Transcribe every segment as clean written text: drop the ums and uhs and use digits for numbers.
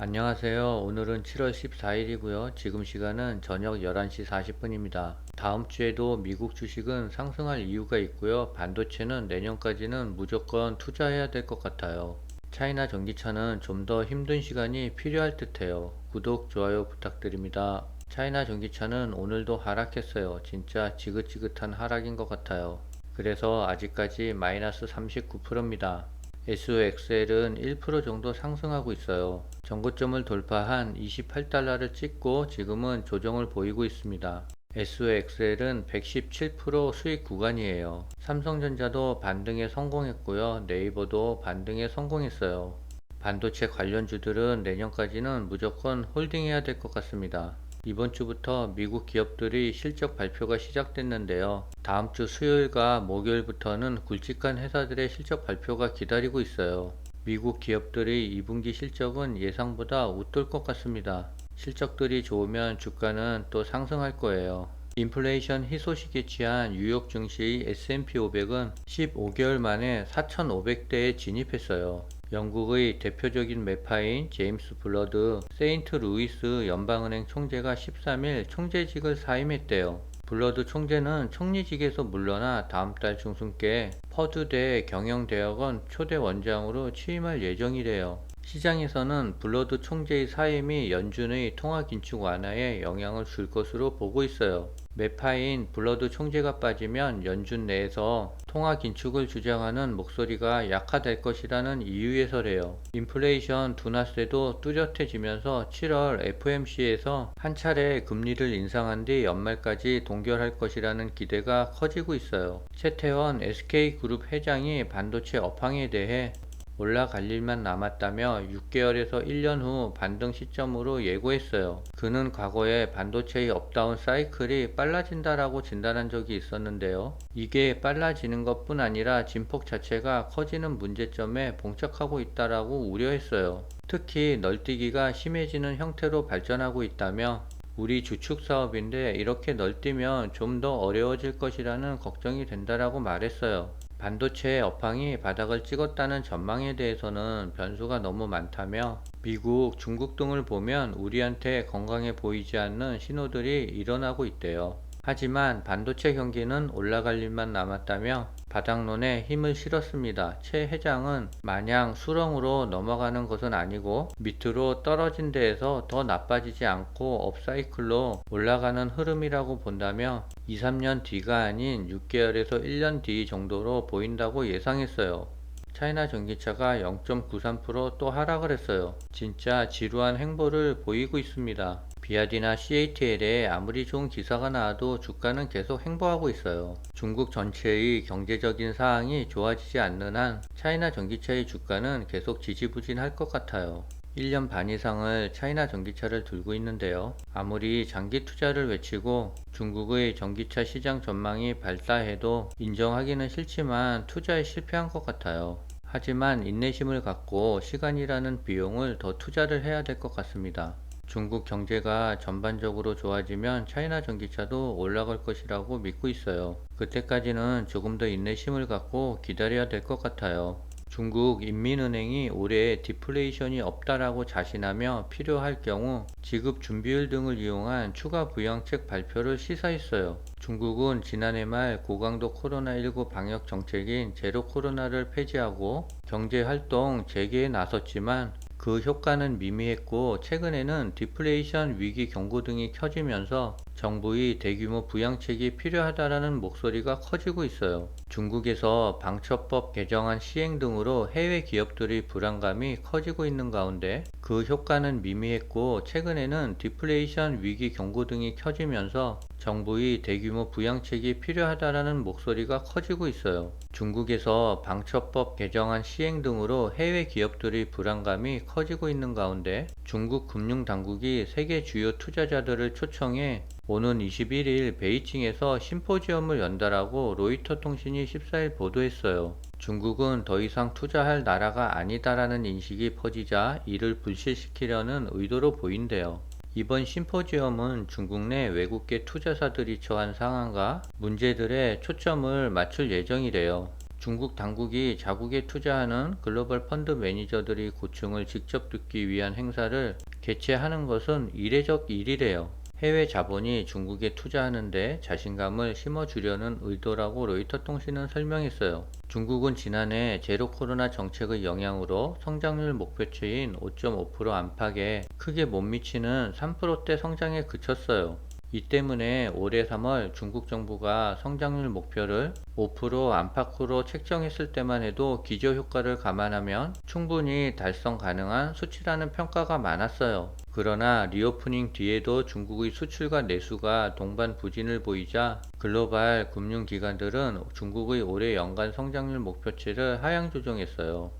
안녕하세요. 오늘은 7월 14일이고요. 지금 시간은 저녁 11시 40분입니다. 다음 주에도 미국 주식은 상승할 이유가 있고요. 반도체는 내년까지는 무조건 투자해야 될 것 같아요. 차이나 전기차는 좀 더 힘든 시간이 필요할 듯해요. 구독, 좋아요 부탁드립니다. 차이나 전기차는 오늘도 하락했어요. 진짜 지긋지긋한 하락인 것 같아요. 그래서 아직까지 마이너스 39%입니다. SOXL은 1% 정도 상승하고 있어요. 전고점을 돌파한 28달러를 찍고 지금은 조정을 보이고 있습니다. SOXL은 117% 수익 구간이에요. 삼성전자도 반등에 성공했고요. 네이버도 반등에 성공했어요. 반도체 관련주들은 내년까지는 무조건 홀딩해야 될 것 같습니다. 이번 주부터 미국 기업들이 실적 발표가 시작됐는데요. 다음 주 수요일과 목요일부터는 굵직한 회사들의 실적 발표가 기다리고 있어요. 미국 기업들의 2분기 실적은 예상보다 웃돌 것 같습니다. 실적들이 좋으면 주가는 또 상승할 거예요. 인플레이션 희소식에 취한 뉴욕 증시의 S&P 500은 15개월 만에 4,500대에 진입했어요. 영국의 대표적인 매파인 제임스 블러드 세인트 루이스 연방은행 총재가 13일 총재직을 사임했대요. 블러드 총재는 총리직에서 물러나 다음 달 중순께 퍼듀대 경영대학원 초대 원장으로 취임할 예정이래요. 시장에서는 블러드 총재의 사임이 연준의 통화 긴축 완화에 영향을 줄 것으로 보고 있어요. 매파인 블러드 총재가 빠지면 연준 내에서 통화 긴축을 주장하는 목소리가 약화될 것이라는 이유에서래요. 인플레이션 둔화세도 뚜렷해지면서 7월 FOMC에서 한 차례 금리를 인상한 뒤 연말까지 동결할 것이라는 기대가 커지고 있어요. 최태원 SK그룹 회장이 반도체 업황에 대해 올라갈 일만 남았다며 6개월에서 1년 후 반등 시점으로 예고했어요. 그는 과거에 반도체의 업다운 사이클이 빨라진다라고 진단한 적이 있었는데요. 이게 빨라지는 것뿐 아니라 진폭 자체가 커지는 문제점에 봉착하고 있다라고 우려했어요. 특히 널뛰기가 심해지는 형태로 발전하고 있다며 우리 주축 사업인데 이렇게 널뛰면 좀 더 어려워질 것이라는 걱정이 된다라고 말했어요. 반도체 업황이 바닥을 찍었다는 전망에 대해서는 변수가 너무 많다며 미국, 중국 등을 보면 우리한테 건강해 보이지 않는 신호들이 일어나고 있대요. 하지만 반도체 경기는 올라갈 일만 남았다며 바닥론에 힘을 실었습니다. 최 회장은 마냥 수렁으로 넘어가는 것은 아니고 밑으로 떨어진 데에서 더 나빠지지 않고 업사이클로 올라가는 흐름이라고 본다며 2, 3년 뒤가 아닌 6개월에서 1년 뒤 정도로 보인다고 예상했어요. 차이나 전기차가 0.93%또 하락을 했어요. 진짜 지루한 행보를 보이고 있습니다. 비아디나 CATL에 아무리 좋은 기사가 나와도 주가는 계속 행보하고 있어요. 중국 전체의 경제적인 사항이 좋아지지 않는 한 차이나 전기차의 주가는 계속 지지부진할 것 같아요. 1년 반 이상을 차이나 전기차를 들고 있는데요. 아무리 장기 투자를 외치고 중국의 전기차 시장 전망이 밝다해도 인정하기는 싫지만 투자에 실패한 것 같아요. 하지만 인내심을 갖고 시간이라는 비용을 더 투자를 해야 될 것 같습니다. 중국 경제가 전반적으로 좋아지면 차이나 전기차도 올라갈 것이라고 믿고 있어요. 그때까지는 조금 더 인내심을 갖고 기다려야 될 것 같아요. 중국 인민은행이 올해 디플레이션이 없다라고 자신하며 필요할 경우 지급 준비율 등을 이용한 추가 부양책 발표를 시사했어요. 중국은 지난해 말 고강도 코로나19 방역 정책인 제로 코로나를 폐지하고 경제활동 재개에 나섰지만 그 효과는 미미했고 최근에는 디플레이션 위기 경고 등이 켜지면서 정부의 대규모 부양책이 필요하다라는 목소리가 커지고 있어요. 중국에서 방처법 개정안 시행 등으로 해외 기업들의 불안감이 커지고 있는 가운데 그 효과는 미미했고 최근에는 디플레이션 위기 경고 등이 켜지면서 정부의 대규모 부양책이 필요하다라는 목소리가 커지고 있어요. 중국에서 방처법 개정안 시행 등으로 해외 기업들의 불안감이 커지고 있는 가운데 중국 금융당국이 세계 주요 투자자들을 초청해 오는 21일 베이징에서 심포지엄을 연다라고 로이터 통신이 14일 보도했어요. 중국은 더 이상 투자할 나라가 아니다라는 인식이 퍼지자 이를 불씨시키려는 의도로 보인대요. 이번 심포지엄은 중국 내 외국계 투자사들이 처한 상황과 문제들에 초점을 맞출 예정이래요. 중국 당국이 자국에 투자하는 글로벌 펀드 매니저들이 고충을 직접 듣기 위한 행사를 개최하는 것은 이례적 일이래요. 해외 자본이 중국에 투자하는데 자신감을 심어주려는 의도라고 로이터 통신은 설명했어요. 중국은 지난해 제로 코로나 정책의 영향으로 성장률 목표치인 5.5% 안팎에 크게 못 미치는 3%대 성장에 그쳤어요. 이 때문에 올해 3월 중국 정부가 성장률 목표를 5% 안팎으로 책정했을 때만 해도 기저효과를 감안하면 충분히 달성 가능한 수치라는 평가가 많았어요. 그러나 리오프닝 뒤에도 중국의 수출과 내수가 동반 부진을 보이자 글로벌 금융기관들은 중국의 올해 연간 성장률 목표치를 하향 조정했어요.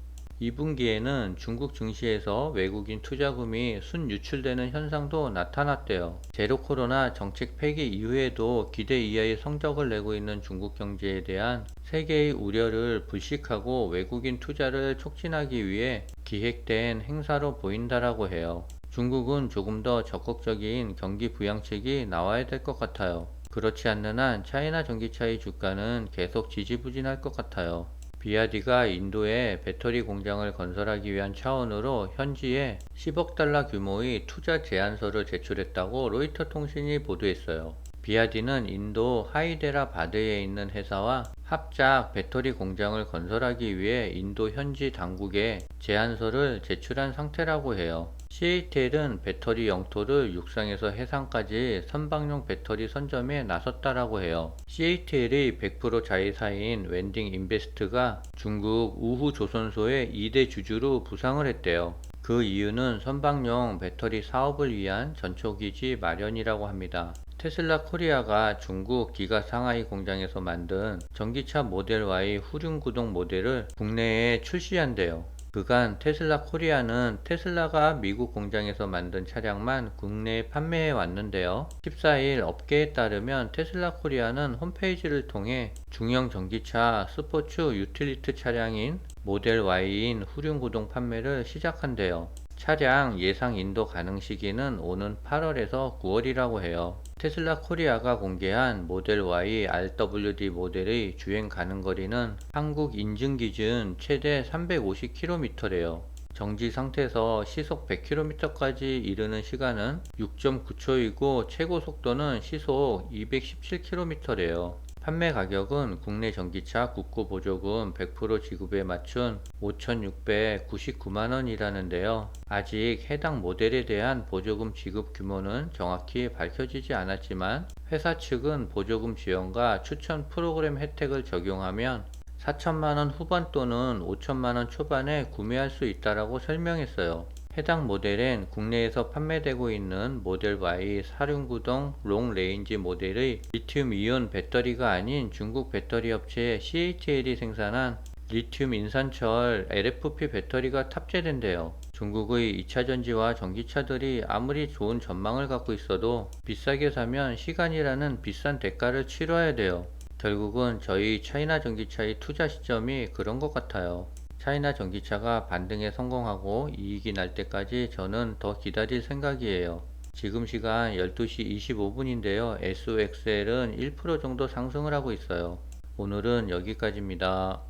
2분기에는 중국 증시에서 외국인 투자금이 순유출되는 현상도 나타났대요. 제로 코로나 정책 폐기 이후에도 기대 이하의 성적을 내고 있는 중국 경제에 대한 세계의 우려를 불식하고 외국인 투자를 촉진하기 위해 기획된 행사로 보인다라고 해요. 중국은 조금 더 적극적인 경기 부양책이 나와야 될 것 같아요. 그렇지 않는 한 차이나 전기차의 주가는 계속 지지부진할 것 같아요. 비아디가 인도에 배터리 공장을 건설하기 위한 차원으로 현지에 10억 달러 규모의 투자 제안서를 제출했다고 로이터 통신이 보도했어요. 비아디는 인도 하이데라바드에 있는 회사와 합작 배터리 공장을 건설하기 위해 인도 현지 당국에 제안서를 제출한 상태라고 해요. CATL은 배터리 영토를 육상에서 해상까지 선박용 배터리 선점에 나섰다라고 해요. CATL의 100% 자회사인 웬딩 인베스트가 중국 우후 조선소의 2대 주주로 부상을 했대요. 그 이유는 선박용 배터리 사업을 위한 전초기지 마련이라고 합니다. 테슬라 코리아가 중국 기가 상하이 공장에서 만든 전기차 모델 Y 후륜구동 모델을 국내에 출시한대요. 그간 테슬라 코리아는 테슬라가 미국 공장에서 만든 차량만 국내에 판매해 왔는데요. 14일 업계에 따르면 테슬라 코리아는 홈페이지를 통해 중형 전기차 스포츠 유틸리티 차량인 모델 Y인 후륜구동 판매를 시작한대요. 차량 예상 인도 가능 시기는 오는 8월에서 9월이라고 해요. 테슬라 코리아가 공개한 모델 Y RWD 모델의 주행 가능 거리는 한국 인증 기준 최대 350km래요. 정지 상태에서 시속 100km까지 이르는 시간은 6.9초이고 최고 속도는 시속 217km래요. 판매 가격은 국내 전기차 국고 보조금 100% 지급에 맞춘 5,699만원이라는데요. 아직 해당 모델에 대한 보조금 지급 규모는 정확히 밝혀지지 않았지만 회사 측은 보조금 지원과 추천 프로그램 혜택을 적용하면 4천만원 후반 또는 5천만원 초반에 구매할 수 있다고 설명했어요. 해당 모델엔 국내에서 판매되고 있는 모델 Y 사륜구동 롱레인지 모델의 리튬 이온 배터리가 아닌 중국 배터리 업체 CATL이 생산한 리튬 인산철 LFP 배터리가 탑재된대요. 중국의 2차전지와 전기차들이 아무리 좋은 전망을 갖고 있어도 비싸게 사면 시간이라는 비싼 대가를 치러야 돼요. 결국은 저희 차이나 전기차의 투자 시점이 그런 것 같아요. 차이나 전기차가 반등에 성공하고 이익이 날 때까지 저는 더 기다릴 생각이에요. 지금 시간 12시 25분인데요. SOXL은 1% 정도 상승을 하고 있어요. 오늘은 여기까지입니다.